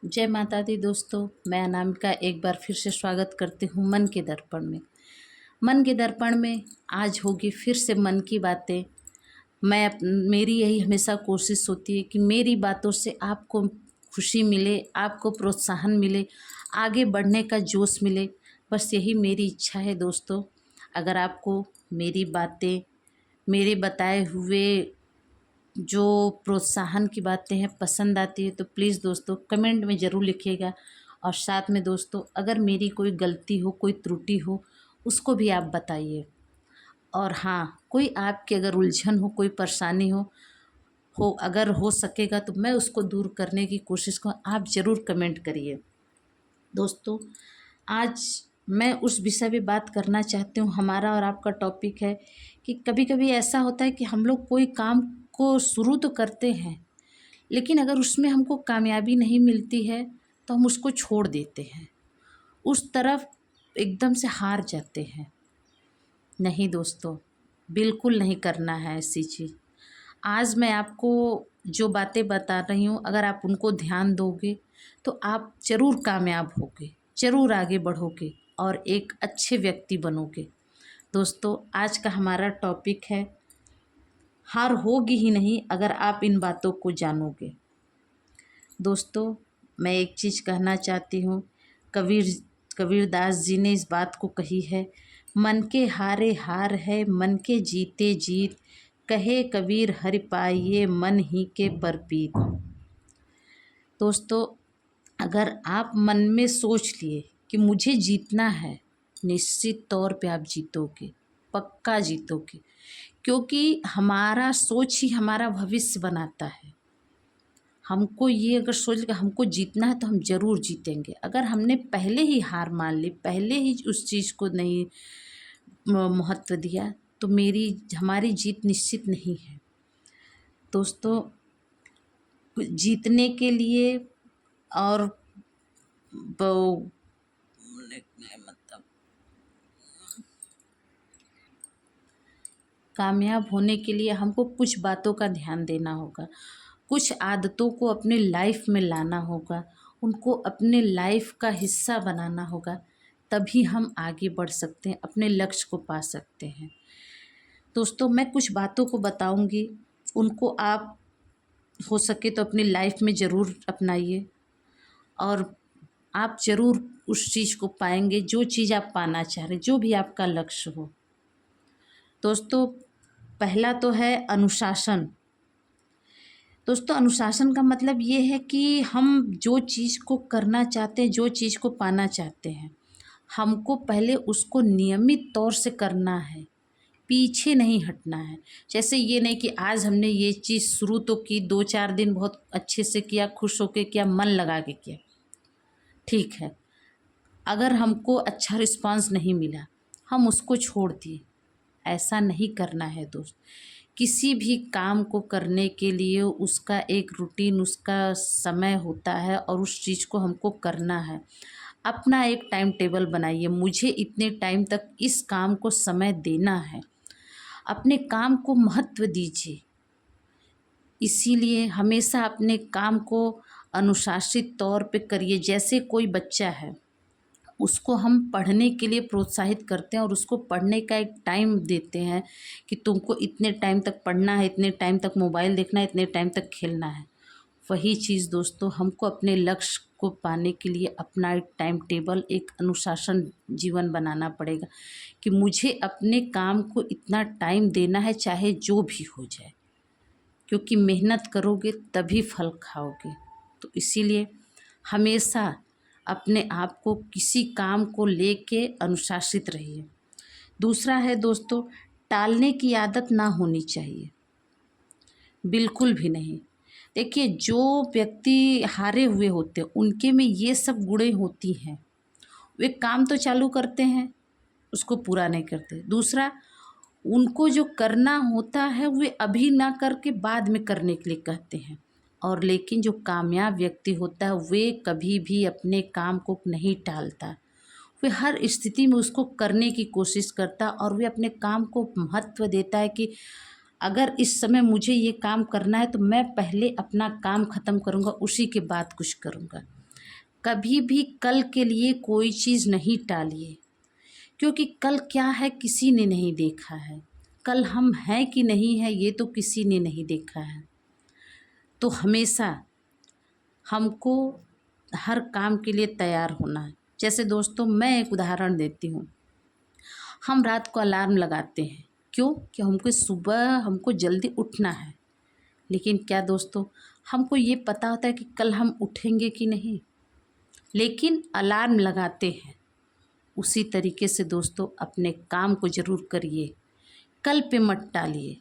जय माता दी दोस्तों, मैं अनामिका एक बार फिर से स्वागत करती हूँ मन के दर्पण में। मन के दर्पण में आज होगी फिर से मन की बातें। मेरी यही हमेशा कोशिश होती है कि मेरी बातों से आपको खुशी मिले, आपको प्रोत्साहन मिले, आगे बढ़ने का जोश मिले। बस यही मेरी इच्छा है दोस्तों। अगर आपको मेरी बातें, मेरे बताए हुए जो प्रोत्साहन की बातें हैं पसंद आती है तो प्लीज़ दोस्तों कमेंट में ज़रूर लिखिएगा। और साथ में दोस्तों अगर मेरी कोई गलती हो, कोई त्रुटि हो, उसको भी आप बताइए। और हाँ, कोई आपकी अगर उलझन हो, कोई परेशानी हो अगर हो सकेगा तो मैं उसको दूर करने की कोशिश करूँ, आप ज़रूर कमेंट करिए। दोस्तों आज मैं उस विषय पे बात करना चाहती हूँ। हमारा और आपका टॉपिक है कि कभी कभी ऐसा होता है कि हम लोग कोई काम को शुरू तो करते हैं, लेकिन अगर उसमें हमको कामयाबी नहीं मिलती है तो हम उसको छोड़ देते हैं, उस तरफ एकदम से हार जाते हैं। नहीं दोस्तों, बिल्कुल नहीं करना है ऐसी चीज़। आज मैं आपको जो बातें बता रही हूँ, अगर आप उनको ध्यान दोगे तो आप ज़रूर कामयाब होगे, ज़रूर आगे बढ़ोगे और एक अच्छे व्यक्ति बनोगे। दोस्तों आज का हमारा टॉपिक है, हार होगी ही नहीं अगर आप इन बातों को जानोगे। दोस्तों मैं एक चीज़ कहना चाहती हूँ, कबीरदास जी ने इस बात को कही है, मन के हारे हार है, मन के जीते जीत, कहे कबीर हरि पाइये मन ही के परपीत। दोस्तों अगर आप मन में सोच लिए कि मुझे जीतना है, निश्चित तौर पे आप जीतोगे, पक्का जीतोगे। क्योंकि हमारा सोच ही हमारा भविष्य बनाता है। हमको ये अगर सोच लिया हमको जीतना है तो हम ज़रूर जीतेंगे। अगर हमने पहले ही हार मान ली, पहले ही उस चीज़ को नहीं महत्व दिया तो हमारी जीत निश्चित नहीं है। दोस्तों जीतने के लिए और मतलब कामयाब होने के लिए हमको कुछ बातों का ध्यान देना होगा, कुछ आदतों को अपने लाइफ में लाना होगा, उनको अपने लाइफ का हिस्सा बनाना होगा, तभी हम आगे बढ़ सकते हैं, अपने लक्ष्य को पा सकते हैं। दोस्तों मैं कुछ बातों को बताऊंगी, उनको आप हो सके तो अपनी लाइफ में ज़रूर अपनाइए और आप ज़रूर उस चीज़ को पाएंगे जो चीज़ आप पाना चाह रहे, जो भी आपका लक्ष्य हो। दोस्तों पहला तो है अनुशासन। दोस्तों अनुशासन का मतलब ये है कि हम जो चीज़ को करना चाहते हैं, जो चीज़ को पाना चाहते हैं, हमको पहले उसको नियमित तौर से करना है, पीछे नहीं हटना है। जैसे ये नहीं कि आज हमने ये चीज़ शुरू तो की, 2-4 दिन बहुत अच्छे से किया, खुश होके किया, मन लगा के किया, ठीक है। अगर हमको अच्छा रिस्पांस नहीं मिला, हम उसको छोड़ दिए, ऐसा नहीं करना है दोस्त। किसी भी काम को करने के लिए उसका एक रूटीन, उसका समय होता है और उस चीज़ को हमको करना है। अपना एक टाइम टेबल बनाइए, मुझे इतने टाइम तक इस काम को समय देना है। अपने काम को महत्व दीजिए। इसीलिए हमेशा अपने काम को अनुशासित तौर पे करिए। जैसे कोई बच्चा है, उसको हम पढ़ने के लिए प्रोत्साहित करते हैं और उसको पढ़ने का एक टाइम देते हैं कि तुमको इतने टाइम तक पढ़ना है, इतने टाइम तक मोबाइल देखना है, इतने टाइम तक खेलना है। वही चीज़ दोस्तों हमको अपने लक्ष्य को पाने के लिए अपना एक टाइम टेबल, एक अनुशासन जीवन बनाना पड़ेगा कि मुझे अपने काम को इतना टाइम देना है, चाहे जो भी हो जाए। क्योंकि मेहनत करोगे तभी फल खाओगे। तो इसीलिए हमेशा अपने आप को किसी काम को लेके अनुशासित रहिए। दूसरा है दोस्तों, टालने की आदत ना होनी चाहिए, बिल्कुल भी नहीं। देखिए जो व्यक्ति हारे हुए होते हैं उनके में ये सब गुणें होती हैं। वे काम तो चालू करते हैं, उसको पूरा नहीं करते। दूसरा, उनको जो करना होता है वे अभी ना करके बाद में करने के लिए कहते हैं। और लेकिन जो कामयाब व्यक्ति होता है वे कभी भी अपने काम को नहीं टालता, वे हर स्थिति में उसको करने की कोशिश करता और वे अपने काम को महत्व देता है कि अगर इस समय मुझे ये काम करना है तो मैं पहले अपना काम ख़त्म करूँगा, उसी के बाद कुछ करूँगा। कभी भी कल के लिए कोई चीज़ नहीं टालिए, क्योंकि कल क्या है किसी ने नहीं देखा है। कल हम हैं कि नहीं है ये तो किसी ने नहीं देखा है। तो हमेशा हमको हर काम के लिए तैयार होना है। जैसे दोस्तों मैं एक उदाहरण देती हूँ। हम रात को अलार्म लगाते हैं, क्यों? कि हमको सुबह हमको जल्दी उठना है। लेकिन क्या दोस्तों, हमको ये पता होता है कि कल हम उठेंगे कि नहीं? लेकिन अलार्म लगाते हैं। उसी तरीके से दोस्तों अपने काम को ज़रूर करिए, कल पे मत टालिए।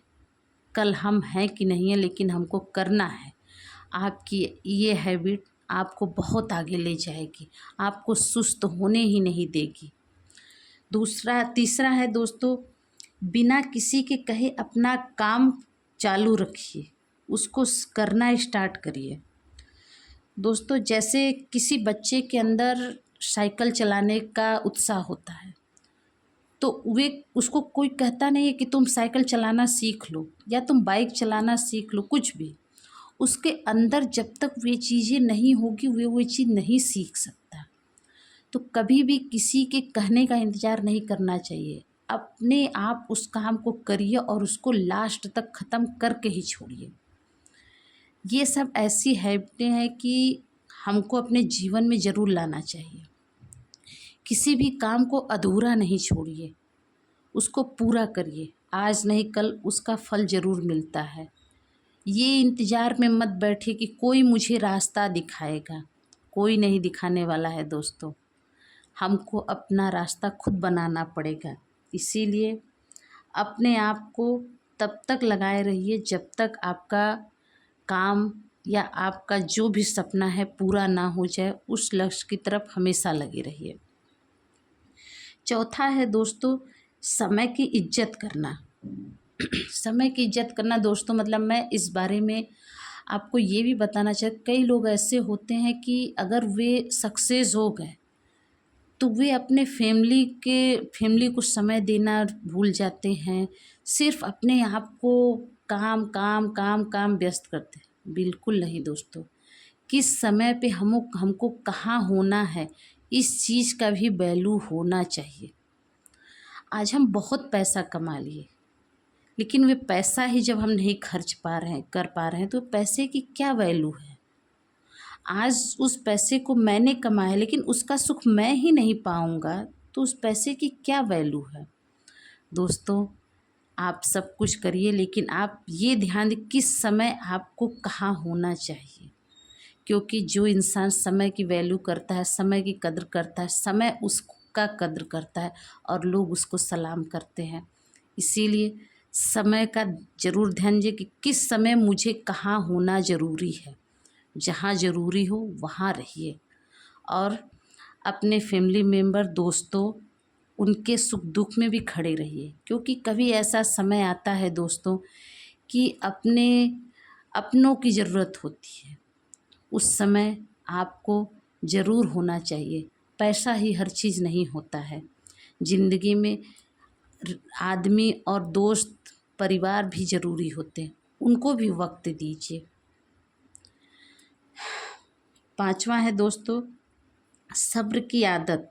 कल हम हैं कि नहीं है, लेकिन हमको करना है। आपकी ये हैबिट आपको बहुत आगे ले जाएगी, आपको सुस्त होने ही नहीं देगी। तीसरा है दोस्तों, बिना किसी के कहे अपना काम चालू रखिए, उसको करना स्टार्ट करिए। दोस्तों जैसे किसी बच्चे के अंदर साइकिल चलाने का उत्साह होता है, तो वे उसको कोई कहता नहीं है कि तुम साइकिल चलाना सीख लो या तुम बाइक चलाना सीख लो, कुछ भी। उसके अंदर जब तक वे चीज़ें नहीं होगी वो चीज़ नहीं सीख सकता। तो कभी भी किसी के कहने का इंतज़ार नहीं करना चाहिए। अपने आप उस काम को करिए और उसको लास्ट तक ख़त्म करके ही छोड़िए। ये सब ऐसी हैबिटें हैं कि हमको अपने जीवन में ज़रूर लाना चाहिए। किसी भी काम को अधूरा नहीं छोड़िए, उसको पूरा करिए। आज नहीं कल उसका फल ज़रूर मिलता है। ये इंतज़ार में मत बैठिए कि कोई मुझे रास्ता दिखाएगा, कोई नहीं दिखाने वाला है दोस्तों। हमको अपना रास्ता खुद बनाना पड़ेगा। इसीलिए अपने आप को तब तक लगाए रहिए जब तक आपका काम या आपका जो भी सपना है पूरा ना हो जाए। उस लक्ष्य की तरफ हमेशा लगे रहिए। चौथा है दोस्तों, समय की इज्जत करना। समय की इज्जत करना दोस्तों, मतलब मैं इस बारे में आपको ये भी बताना चाहती हूँ, कई लोग ऐसे होते हैं कि अगर वे सक्सेस हो गए तो वे अपने फैमिली को समय देना भूल जाते हैं। सिर्फ अपने आप को काम काम काम काम व्यस्त करते हैं। बिल्कुल नहीं दोस्तों, किस समय पे हमको कहाँ होना है, इस चीज़ का भी वैल्यू होना चाहिए। आज हम बहुत पैसा कमा लिए, लेकिन वे पैसा ही जब हम नहीं कर पा रहे हैं तो पैसे की क्या वैल्यू है? आज उस पैसे को मैंने कमाया, लेकिन उसका सुख मैं ही नहीं पाऊँगा, तो उस पैसे की क्या वैल्यू है? दोस्तों आप सब कुछ करिए, लेकिन आप ये ध्यान दें किस समय आपको कहाँ होना चाहिए। क्योंकि जो इंसान समय की वैल्यू करता है, समय की कद्र करता है, समय उसका कद्र करता है और लोग उसको सलाम करते हैं। इसीलिए समय का ज़रूर ध्यान दीजिए कि किस समय मुझे कहाँ होना ज़रूरी है। जहाँ ज़रूरी हो वहाँ रहिए और अपने फैमिली मेम्बर, दोस्तों, उनके सुख दुख में भी खड़े रहिए। क्योंकि कभी ऐसा समय आता है दोस्तों कि अपनों की ज़रूरत होती है। उस समय आपको ज़रूर होना चाहिए। पैसा ही हर चीज़ नहीं होता है। ज़िंदगी में आदमी और दोस्त, परिवार भी ज़रूरी होते हैं, उनको भी वक्त दीजिए। पांचवा है दोस्तों, सब्र की आदत।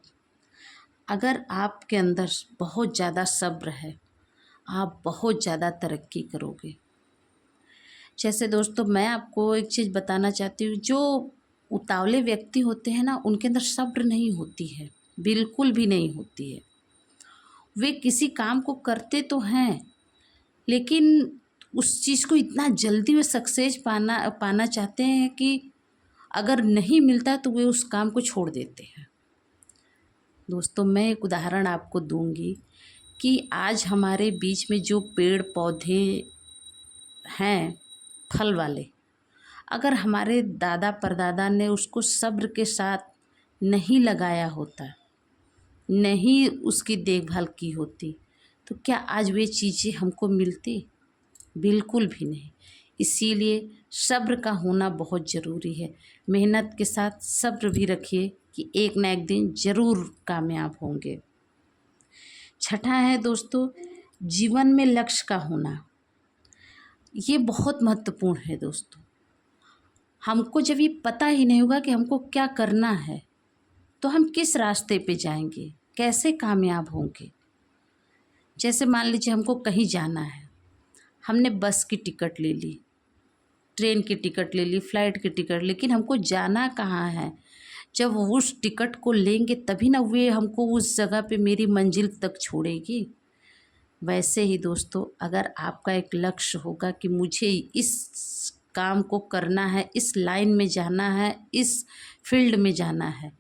अगर आपके अंदर बहुत ज़्यादा सब्र है, आप बहुत ज़्यादा तरक्की करोगे। जैसे दोस्तों मैं आपको एक चीज़ बताना चाहती हूँ, जो उतावले व्यक्ति होते हैं ना, उनके अंदर सब्र नहीं होती है, बिल्कुल भी नहीं होती है। वे किसी काम को करते तो हैं, लेकिन उस चीज़ को इतना जल्दी वे सक्सेस पाना चाहते हैं कि अगर नहीं मिलता तो वे उस काम को छोड़ देते हैं। दोस्तों मैं एक उदाहरण आपको दूंगी कि आज हमारे बीच में जो पेड़ पौधे हैं फल वाले, अगर हमारे दादा परदादा ने उसको सब्र के साथ नहीं लगाया होता, नहीं उसकी देखभाल की होती, तो क्या आज वे चीज़ें हमको मिलती? बिल्कुल भी नहीं। इसीलिए सब्र का होना बहुत ज़रूरी है। मेहनत के साथ सब्र भी रखिए कि एक ना एक दिन ज़रूर कामयाब होंगे। छठा है दोस्तों, जीवन में लक्ष्य का होना। ये बहुत महत्वपूर्ण है दोस्तों। हमको जब ये पता ही नहीं होगा कि हमको क्या करना है, तो हम किस रास्ते पे जाएंगे, कैसे कामयाब होंगे। जैसे मान लीजिए हमको कहीं जाना है, हमने बस की टिकट ले ली, ट्रेन की टिकट ले ली, फ्लाइट की टिकट, लेकिन हमको जाना कहाँ है। जब उस टिकट को लेंगे तभी ना वे हमको उस जगह पे मेरी मंजिल तक छोड़ेगी। वैसे ही दोस्तों, अगर आपका एक लक्ष्य होगा कि मुझे इस काम को करना है, इस लाइन में जाना है, इस फील्ड में जाना है,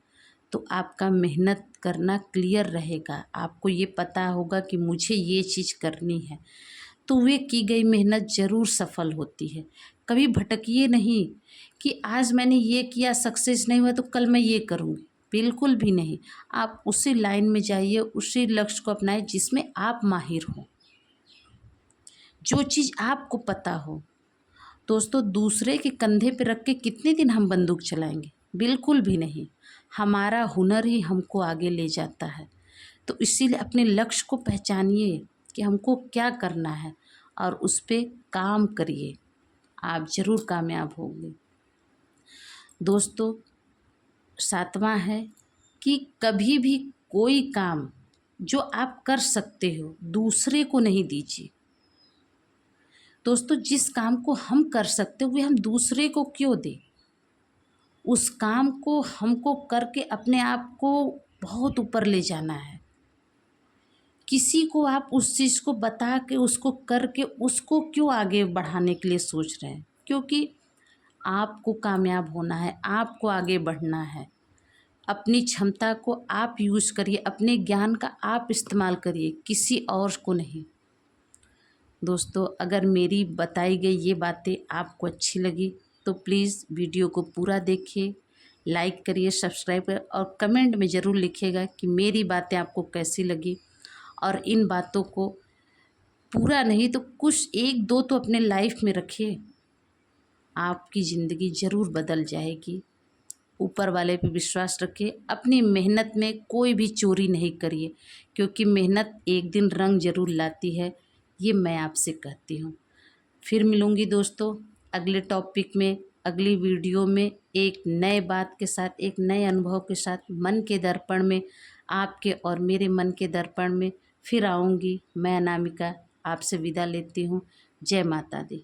तो आपका मेहनत करना क्लियर रहेगा। आपको ये पता होगा कि मुझे ये चीज़ करनी है, तो वे की गई मेहनत ज़रूर सफल होती है। कभी भटकिए नहीं कि आज मैंने ये किया, सक्सेस नहीं हुआ तो कल मैं ये करूँगी, बिल्कुल भी नहीं। आप उसी लाइन में जाइए, उसी लक्ष्य को अपनाएं जिसमें आप माहिर हो, जो चीज़ आपको पता हो। दोस्तों, दूसरे के कंधे पे रख के कितने दिन हम बंदूक चलाएंगे, बिल्कुल भी नहीं। हमारा हुनर ही हमको आगे ले जाता है। तो इसीलिए अपने लक्ष्य को पहचानिए कि हमको क्या करना है और उस पे काम करिए, आप ज़रूर कामयाब होंगे। दोस्तों, सातवां है कि कभी भी कोई काम जो आप कर सकते हो दूसरे को नहीं दीजिए। दोस्तों, जिस काम को हम कर सकते हो वे हम दूसरे को क्यों दें। उस काम को हमको करके अपने आप को बहुत ऊपर ले जाना है। किसी को आप उस चीज़ को बता के, उसको करके, उसको क्यों आगे बढ़ाने के लिए सोच रहे हैं। क्योंकि आपको कामयाब होना है, आपको आगे बढ़ना है। अपनी क्षमता को आप यूज़ करिए, अपने ज्ञान का आप इस्तेमाल करिए, किसी और को नहीं। दोस्तों, अगर मेरी बताई गई ये बातें आपको अच्छी लगी तो प्लीज़ वीडियो को पूरा देखिए, लाइक करिए, सब्सक्राइब करिए और कमेंट में ज़रूर लिखिएगा कि मेरी बातें आपको कैसी लगी। और इन बातों को पूरा नहीं तो कुछ एक दो तो अपने लाइफ में रखिए, आपकी ज़िंदगी ज़रूर बदल जाएगी। ऊपर वाले पे विश्वास रखिए, अपनी मेहनत में कोई भी चोरी नहीं करिए, क्योंकि मेहनत एक दिन रंग ज़रूर लाती है, ये मैं आपसे कहती हूँ। फिर मिलूँगी दोस्तों अगले टॉपिक में, अगली वीडियो में, एक नए बात के साथ, एक नए अनुभव के साथ। मन के दर्पण में, आपके और मेरे मन के दर्पण में फिर आऊँगी। मैं अनामिका आपसे विदा लेती हूँ। जय माता दी।